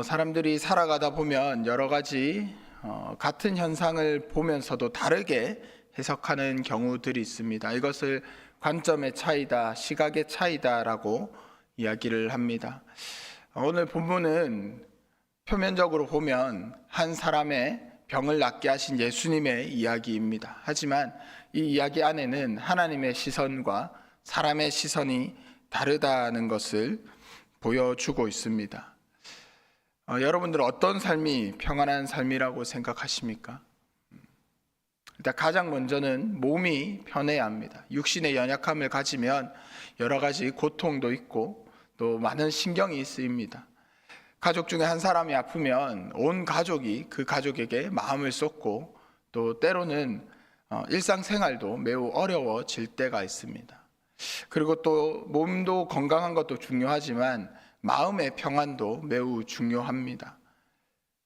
사람들이 살아가다 보면 여러 가지 같은 현상을 보면서도 다르게 해석하는 경우들이 있습니다. 이것을 관점의 차이다, 시각의 차이다라고 이야기를 합니다. 오늘 본문은 표면적으로 보면 한 사람의 병을 낫게 하신 예수님의 이야기입니다. 하지만 이 이야기 안에는 하나님의 시선과 사람의 시선이 다르다는 것을 보여주고 있습니다. 여러분들 어떤 삶이 평안한 삶이라고 생각하십니까? 일단 가장 먼저는 몸이 편해야 합니다. 육신의 연약함을 가지면 여러 가지 고통도 있고 또 많은 신경이 쓰입니다. 가족 중에 한 사람이 아프면 온 가족이 그 가족에게 마음을 쏟고 또 때로는 일상생활도 매우 어려워질 때가 있습니다. 그리고 또 몸도 건강한 것도 중요하지만 마음의 평안도 매우 중요합니다.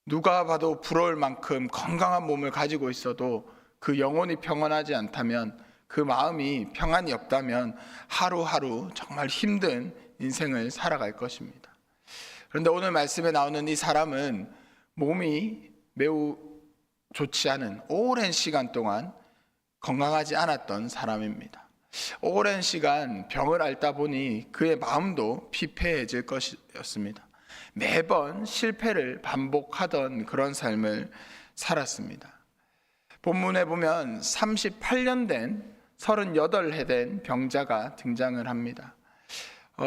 누가 봐도 부러울 만큼 건강한 몸을 가지고 있어도 그 영혼이 평안하지 않다면, 그 마음이 평안이 없다면 하루하루 정말 힘든 인생을 살아갈 것입니다. 그런데 오늘 말씀에 나오는 이 사람은 몸이 매우 좋지 않은 오랜 시간 동안 건강하지 않았던 사람입니다. 오랜 시간 병을 앓다 보니 그의 마음도 피폐해질 것이었습니다. 매번 실패를 반복하던 그런 삶을 살았습니다. 본문에 보면 38년 된 38해 된 병자가 등장을 합니다.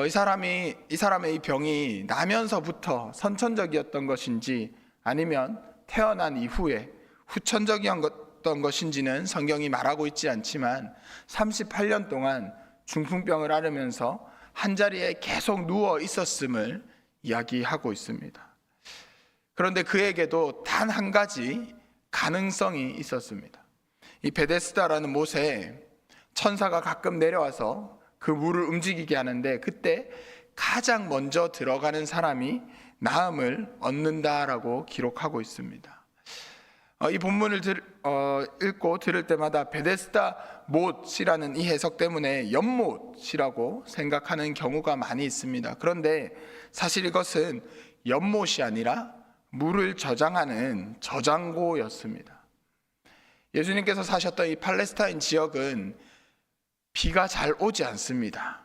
이 사람의 이 병이 나면서부터 선천적이었던 것인지 아니면 태어난 이후에 후천적이었던 것인지는 성경이 말하고 있지 않지만 38년 동안 중풍병을 앓으면서 한자리에 계속 누워 있었음을 이야기하고 있습니다. 그런데 그에게도 단 한 가지 가능성이 있었습니다. 이 베데스다라는 못에 천사가 가끔 내려와서 그 물을 움직이게 하는데 그때 가장 먼저 들어가는 사람이 나음을 얻는다라고 기록하고 있습니다. 이 본문을 읽고 들을 때마다 베데스다 못이라는 이 해석 때문에 연못이라고 생각하는 경우가 많이 있습니다. 그런데 사실 이것은 연못이 아니라 물을 저장하는 저장고였습니다. 예수님께서 사셨던 이 팔레스타인 지역은 비가 잘 오지 않습니다.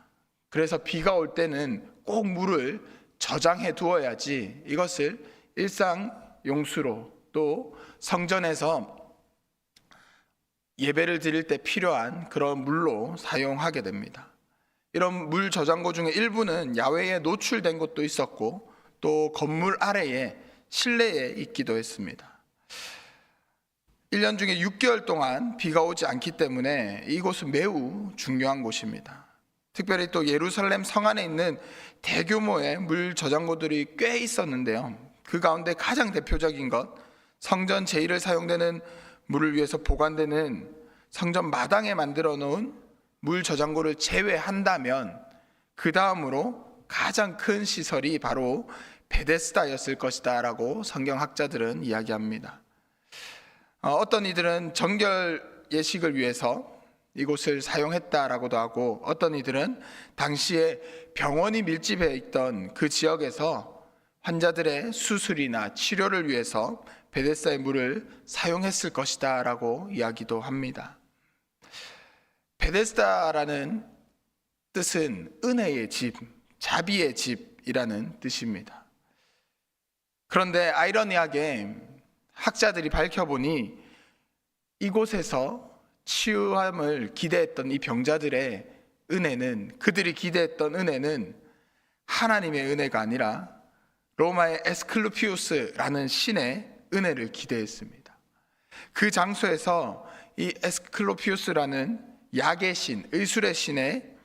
그래서 비가 올 때는 꼭 물을 저장해 두어야지 이것을 일상 용수로 또 성전에서 예배를 드릴 때 필요한 그런 물로 사용하게 됩니다. 이런 물 저장고 중에 일부는 야외에 노출된 곳도 있었고 또 건물 아래에 실내에 있기도 했습니다. 1년 중에 6개월 동안 비가 오지 않기 때문에 이곳은 매우 중요한 곳입니다. 특별히 또 예루살렘 성 안에 있는 대규모의 물 저장고들이 꽤 있었는데요. 그 가운데 가장 대표적인 것, 성전 제1을 사용되는 물을 위해서 보관되는 성전 마당에 만들어 놓은 물 저장고를 제외한다면 그 다음으로 가장 큰 시설이 바로 베데스다였을 것이다 라고 성경학자들은 이야기합니다. 어떤 이들은 정결 예식을 위해서 이곳을 사용했다라고도 하고 어떤 이들은 당시에 병원이 밀집해 있던 그 지역에서 환자들의 수술이나 치료를 위해서 베데스다의 물을 사용했을 것이다 라고 이야기도 합니다. 베데스다라는 뜻은 은혜의 집, 자비의 집이라는 뜻입니다. 그런데 아이러니하게 학자들이 밝혀보니 이곳에서 치유함을 기대했던 이 병자들의 은혜는, 그들이 기대했던 은혜는 하나님의 은혜가 아니라 로마의 에스클루피우스라는 신의 은혜를 기대했습니다. 그 장소에서 이 에스클루피우스라는 약의 신, 의술의 신의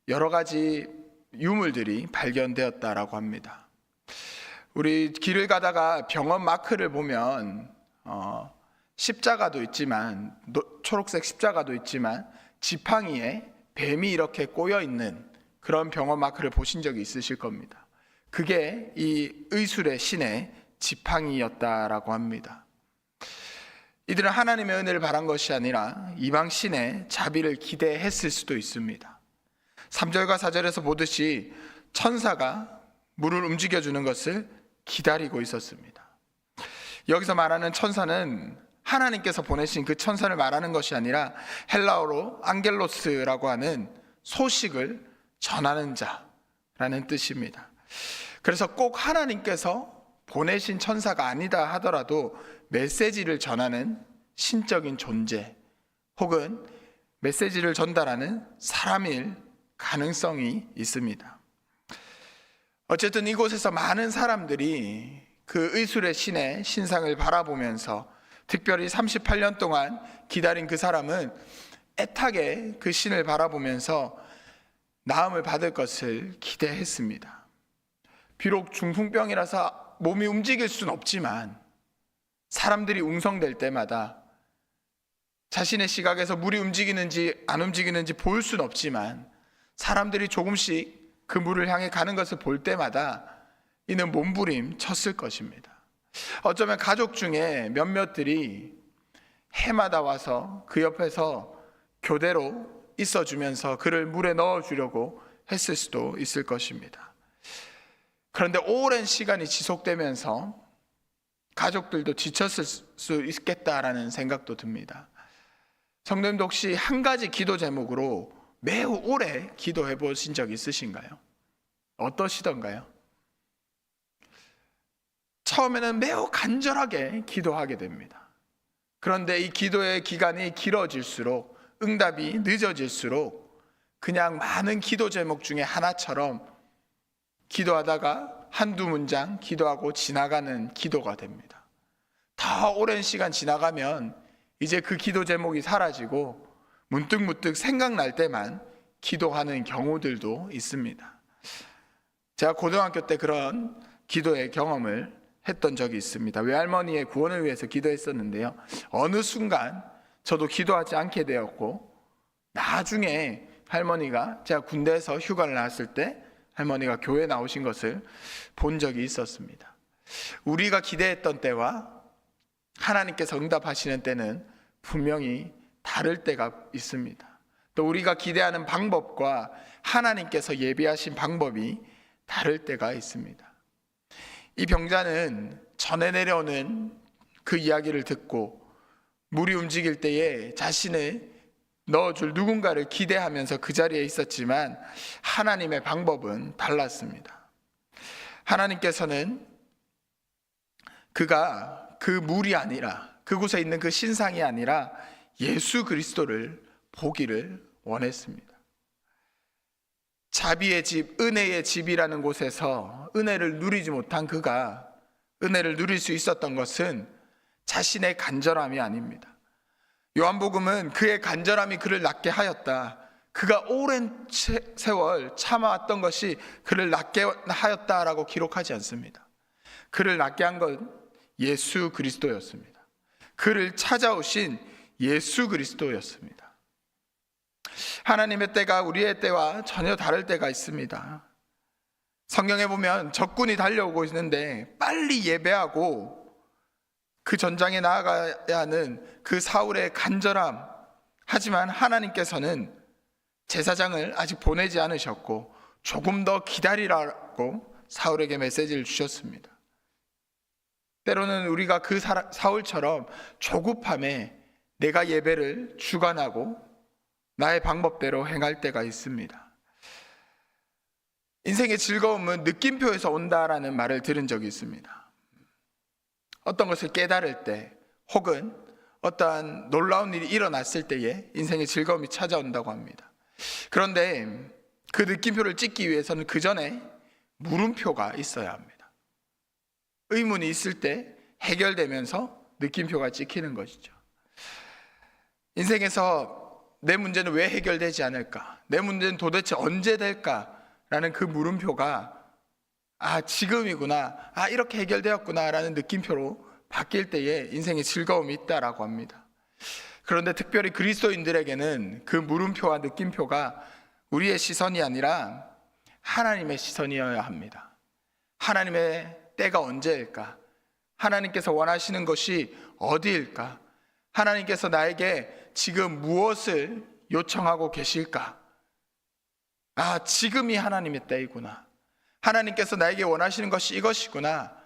여러 가지 유물들이 발견되었다라고 합니다. 우리 길을 가다가 병원 마크를 보면 십자가도 있지만, 초록색 십자가도 있지만 지팡이에 뱀이 이렇게 꼬여 있는 그런 병원 마크를 보신 적이 있으실 겁니다. 그게 이 의술의 신의 지팡이였다라고 합니다. 이들은 하나님의 은혜를 바란 것이 아니라 이방 신의 자비를 기대했을 수도 있습니다. 3절과 4절에서 보듯이 천사가 물을 움직여주는 것을 기다리고 있었습니다. 여기서 말하는 천사는 하나님께서 보내신 그 천사를 말하는 것이 아니라 헬라어로 앙겔로스라고 하는 소식을 전하는 자라는 뜻입니다. 그래서 꼭 하나님께서 보내신 천사가 아니다 하더라도 메시지를 전하는 신적인 존재 혹은 메시지를 전달하는 사람일 가능성이 있습니다. 어쨌든 이곳에서 많은 사람들이 그 의술의 신의 신상을 바라보면서 특별히 38년 동안 기다린 그 사람은 애타게 그 신을 바라보면서 나음을 받을 것을 기대했습니다. 비록 중풍병이라서 몸이 움직일 수는 없지만 사람들이 웅성될 때마다 자신의 시각에서 물이 움직이는지 안 움직이는지 볼 수는 없지만 사람들이 조금씩 그 물을 향해 가는 것을 볼 때마다 이는 몸부림 쳤을 것입니다. 어쩌면 가족 중에 몇몇들이 해마다 와서 그 옆에서 교대로 있어주면서 그를 물에 넣어주려고 했을 수도 있을 것입니다. 그런데 오랜 시간이 지속되면서 가족들도 지쳤을 수 있겠다라는 생각도 듭니다. 성도님도 혹시 한 가지 기도 제목으로 매우 오래 기도해 보신 적 있으신가요? 어떠시던가요? 처음에는 매우 간절하게 기도하게 됩니다. 그런데 이 기도의 기간이 길어질수록 응답이 늦어질수록 그냥 많은 기도 제목 중에 하나처럼 기도하다가 한두 문장 기도하고 지나가는 기도가 됩니다. 더 오랜 시간 지나가면 이제 그 기도 제목이 사라지고 문득문득 생각날 때만 기도하는 경우들도 있습니다. 제가 고등학교 때 그런 기도의 경험을 했던 적이 있습니다. 외할머니의 구원을 위해서 기도했었는데요, 어느 순간 저도 기도하지 않게 되었고 나중에 할머니가 제가 군대에서 휴가를 나왔을 때 할머니가 교회에 나오신 것을 본 적이 있었습니다. 우리가 기대했던 때와 하나님께서 응답하시는 때는 분명히 다를 때가 있습니다. 또 우리가 기대하는 방법과 하나님께서 예비하신 방법이 다를 때가 있습니다. 이 병자는 전에 내려오는 그 이야기를 듣고 물이 움직일 때에 자신을 넣어줄 누군가를 기대하면서 그 자리에 있었지만 하나님의 방법은 달랐습니다. 하나님께서는 그가 그 물이 아니라 그곳에 있는 그 신상이 아니라 예수 그리스도를 보기를 원했습니다. 자비의 집, 은혜의 집이라는 곳에서 은혜를 누리지 못한 그가 은혜를 누릴 수 있었던 것은 자신의 간절함이 아닙니다. 요한복음은 그의 간절함이 그를 낫게 하였다, 그가 오랜 세월 참아왔던 것이 그를 낫게 하였다라고 기록하지 않습니다. 그를 낫게 한 건 예수 그리스도였습니다. 그를 찾아오신 예수 그리스도였습니다. 하나님의 때가 우리의 때와 전혀 다를 때가 있습니다. 성경에 보면 적군이 달려오고 있는데 빨리 예배하고 그 전장에 나아가야 하는 그 사울의 간절함, 하지만 하나님께서는 제사장을 아직 보내지 않으셨고 조금 더 기다리라고 사울에게 메시지를 주셨습니다. 때로는 우리가 그 사울처럼 조급함에 내가 예배를 주관하고 나의 방법대로 행할 때가 있습니다. 인생의 즐거움은 느낌표에서 온다라는 말을 들은 적이 있습니다. 어떤 것을 깨달을 때 혹은 어떠한 놀라운 일이 일어났을 때에 인생의 즐거움이 찾아온다고 합니다. 그런데 그 느낌표를 찍기 위해서는 그 전에 물음표가 있어야 합니다. 의문이 있을 때 해결되면서 느낌표가 찍히는 것이죠. 인생에서 내 문제는 왜 해결되지 않을까? 내 문제는 도대체 언제 될까? 라는 그 물음표가 지금이구나, 이렇게 해결되었구나 라는 느낌표로 바뀔 때에 인생의 즐거움이 있다라고 합니다. 그런데 특별히 그리스도인들에게는 그 물음표와 느낌표가 우리의 시선이 아니라 하나님의 시선이어야 합니다. 하나님의 때가 언제일까? 하나님께서 원하시는 것이 어디일까? 하나님께서 나에게 지금 무엇을 요청하고 계실까? 지금이 하나님의 때이구나. 하나님께서 나에게 원하시는 것이 이것이구나.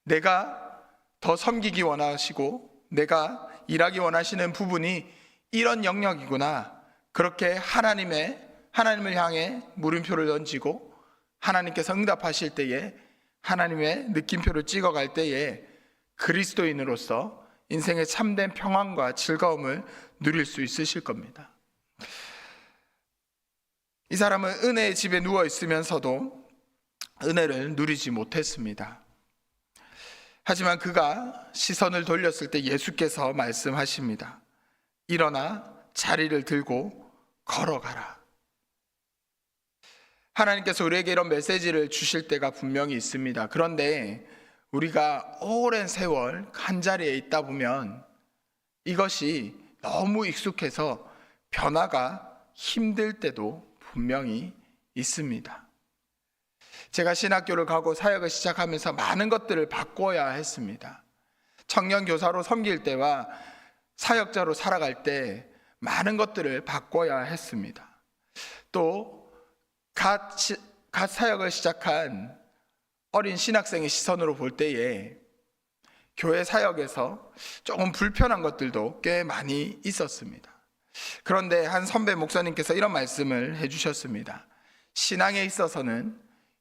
내가 더 섬기기 원하시고 내가 일하기 원하시는 부분이 이런 영역이구나. 그렇게 하나님을 향해 물음표를 던지고 하나님께서 응답하실 때에 하나님의 느낌표를 찍어갈 때에 그리스도인으로서 인생의 참된 평안과 즐거움을 누릴 수 있으실 겁니다. 이 사람은 은혜의 집에 누워 있으면서도 은혜를 누리지 못했습니다. 하지만 그가 시선을 돌렸을 때 예수께서 말씀하십니다. 일어나 자리를 들고 걸어가라. 하나님께서 우리에게 이런 메시지를 주실 때가 분명히 있습니다. 그런데 우리가 오랜 세월 한 자리에 있다 보면 이것이 너무 익숙해서 변화가 힘들 때도 분명히 있습니다. 제가 신학교를 가고 사역을 시작하면서 많은 것들을 바꿔야 했습니다. 청년 교사로 섬길 때와 사역자로 살아갈 때 많은 것들을 바꿔야 했습니다. 또 갓 사역을 시작한 어린 신학생의 시선으로 볼 때에 교회 사역에서 조금 불편한 것들도 꽤 많이 있었습니다. 그런데 한 선배 목사님께서 이런 말씀을 해주셨습니다. 신앙에 있어서는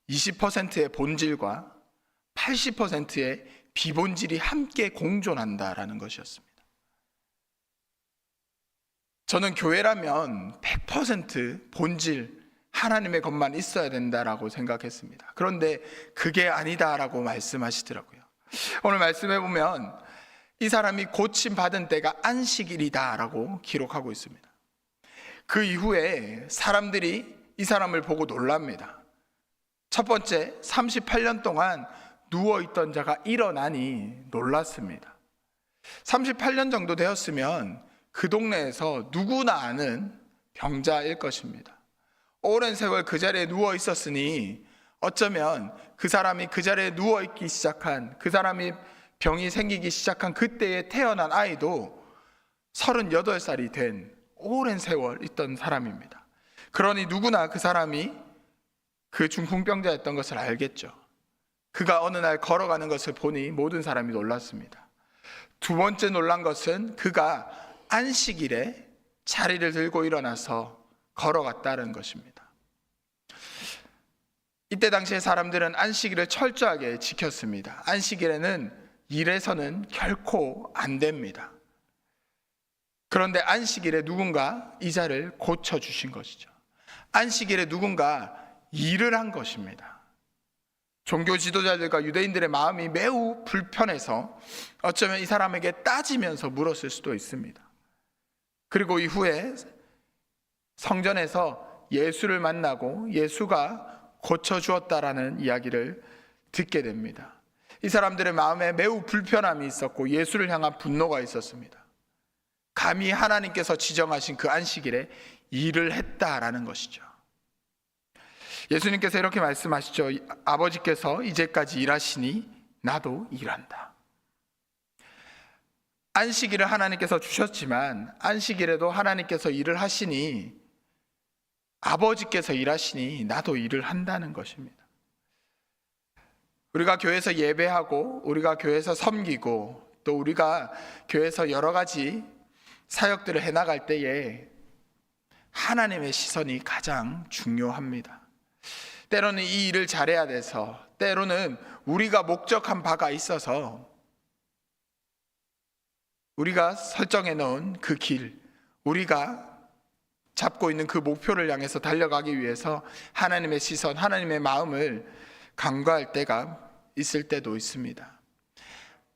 20%의 본질과 80%의 비본질이 함께 공존한다라는 것이었습니다. 저는 교회라면 100% 본질, 하나님의 것만 있어야 된다라고 생각했습니다. 그런데 그게 아니다라고 말씀하시더라고요. 오늘 말씀해 보면 이 사람이 고침받은 때가 안식일이다라고 기록하고 있습니다. 그 이후에 사람들이 이 사람을 보고 놀랍니다. 첫 번째, 38년 동안 누워있던 자가 일어나니 놀랐습니다. 38년 정도 되었으면 그 동네에서 누구나 아는 병자일 것입니다. 오랜 세월 그 자리에 누워 있었으니 어쩌면 그 사람이 그 자리에 누워 있기 시작한, 그 사람이 병이 생기기 시작한 그때에 태어난 아이도 38살이 된 오랜 세월 있던 사람입니다. 그러니 누구나 그 사람이 그 중풍병자였던 것을 알겠죠. 그가 어느 날 걸어가는 것을 보니 모든 사람이 놀랐습니다. 두 번째 놀란 것은 그가 안식일에 자리를 들고 일어나서 걸어갔다는 것입니다. 이때 당시에 사람들은 안식일을 철저하게 지켰습니다. 안식일에는 일해서는 결코 안 됩니다. 그런데 안식일에 누군가 이 자를 고쳐주신 것이죠. 안식일에 누군가 일을 한 것입니다. 종교 지도자들과 유대인들의 마음이 매우 불편해서 어쩌면 이 사람에게 따지면서 물었을 수도 있습니다. 그리고 이후에 성전에서 예수를 만나고 예수가 고쳐주었다라는 이야기를 듣게 됩니다. 이 사람들의 마음에 매우 불편함이 있었고 예수를 향한 분노가 있었습니다. 감히 하나님께서 지정하신 그 안식일에 일을 했다라는 것이죠. 예수님께서 이렇게 말씀하시죠. 아버지께서 이제까지 일하시니 나도 일한다. 안식일을 하나님께서 주셨지만 안식일에도 하나님께서 일을 하시니 아버지께서 일하시니 나도 일을 한다는 것입니다. 우리가 교회에서 예배하고 우리가 교회에서 섬기고 또 우리가 교회에서 여러 가지 사역들을 해나갈 때에 하나님의 시선이 가장 중요합니다. 때로는 이 일을 잘해야 돼서, 때로는 우리가 목적한 바가 있어서 우리가 설정해 놓은 그 길, 우리가 잡고 있는 그 목표를 향해서 달려가기 위해서 하나님의 시선, 하나님의 마음을 간과할 때가 있을 때도 있습니다.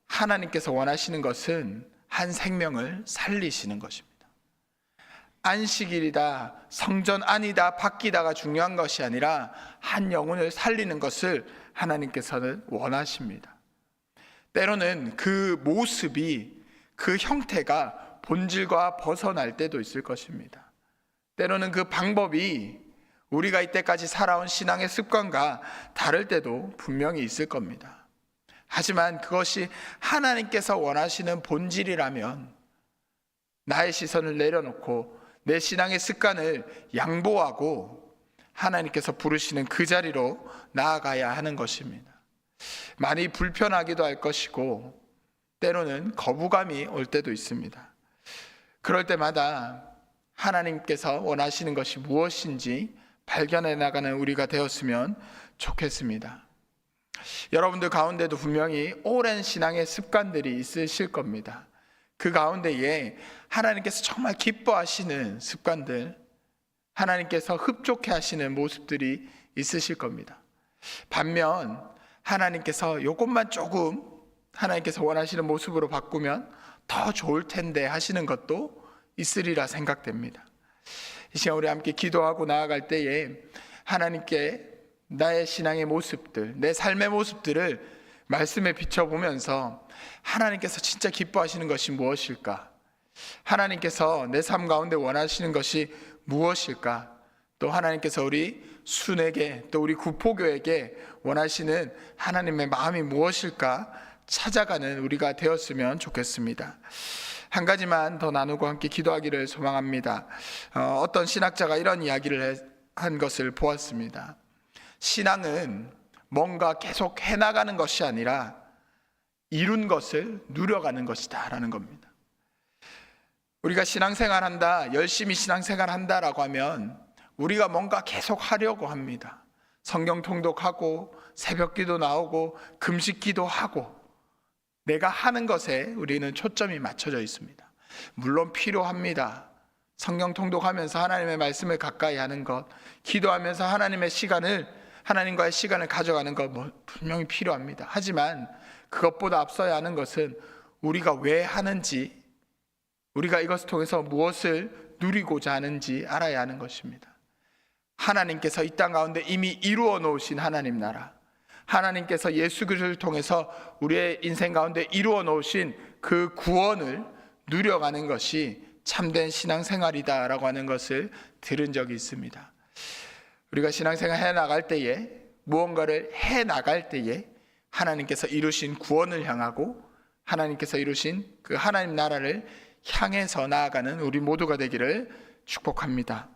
하나님께서 원하시는 것은 한 생명을 살리시는 것입니다. 안식일이다, 성전 안이다, 밖이다가 중요한 것이 아니라 한 영혼을 살리는 것을 하나님께서는 원하십니다. 때로는 그 모습이, 그 형태가 본질과 벗어날 때도 있을 것입니다. 때로는 그 방법이 우리가 이때까지 살아온 신앙의 습관과 다를 때도 분명히 있을 겁니다. 하지만 그것이 하나님께서 원하시는 본질이라면 나의 시선을 내려놓고 내 신앙의 습관을 양보하고 하나님께서 부르시는 그 자리로 나아가야 하는 것입니다. 많이 불편하기도 할 것이고 때로는 거부감이 올 때도 있습니다. 그럴 때마다 하나님께서 원하시는 것이 무엇인지 발견해 나가는 우리가 되었으면 좋겠습니다. 여러분들 가운데도 분명히 오랜 신앙의 습관들이 있으실 겁니다. 그 가운데에 하나님께서 정말 기뻐하시는 습관들, 하나님께서 흡족해 하시는 모습들이 있으실 겁니다. 반면 하나님께서 이것만 조금 하나님께서 원하시는 모습으로 바꾸면 더 좋을 텐데 하시는 것도 있으리라 생각됩니다. 이 시간 우리 함께 기도하고 나아갈 때에 하나님께 나의 신앙의 모습들, 내 삶의 모습들을 말씀에 비춰보면서 하나님께서 진짜 기뻐하시는 것이 무엇일까? 하나님께서 내 삶 가운데 원하시는 것이 무엇일까? 또 하나님께서 우리 순에게 또 우리 구포교에게 원하시는 하나님의 마음이 무엇일까? 찾아가는 우리가 되었으면 좋겠습니다. 한 가지만 더 나누고 함께 기도하기를 소망합니다. 어떤 신학자가 이런 이야기를 한 것을 보았습니다. 신앙은 뭔가 계속 해나가는 것이 아니라 이룬 것을 누려가는 것이다 라는 겁니다. 우리가 신앙생활한다, 열심히 신앙생활한다라고 하면 우리가 뭔가 계속 하려고 합니다. 성경 통독하고 새벽기도 나오고 금식기도 하고 내가 하는 것에 우리는 초점이 맞춰져 있습니다. 물론 필요합니다. 성경 통독하면서 하나님의 말씀을 가까이 하는 것, 기도하면서 하나님과의 시간을 가져가는 것 분명히 필요합니다. 하지만 그것보다 앞서야 하는 것은 우리가 왜 하는지, 우리가 이것을 통해서 무엇을 누리고자 하는지 알아야 하는 것입니다. 하나님께서 이 땅 가운데 이미 이루어 놓으신 하나님 나라, 하나님께서 예수 그리스도를 통해서 우리의 인생 가운데 이루어 놓으신 그 구원을 누려가는 것이 참된 신앙생활이다라고 하는 것을 들은 적이 있습니다. 우리가 신앙생활 해나갈 때에, 무언가를 해나갈 때에 하나님께서 이루신 구원을 향하고 하나님께서 이루신 그 하나님 나라를 향해서 나아가는 우리 모두가 되기를 축복합니다.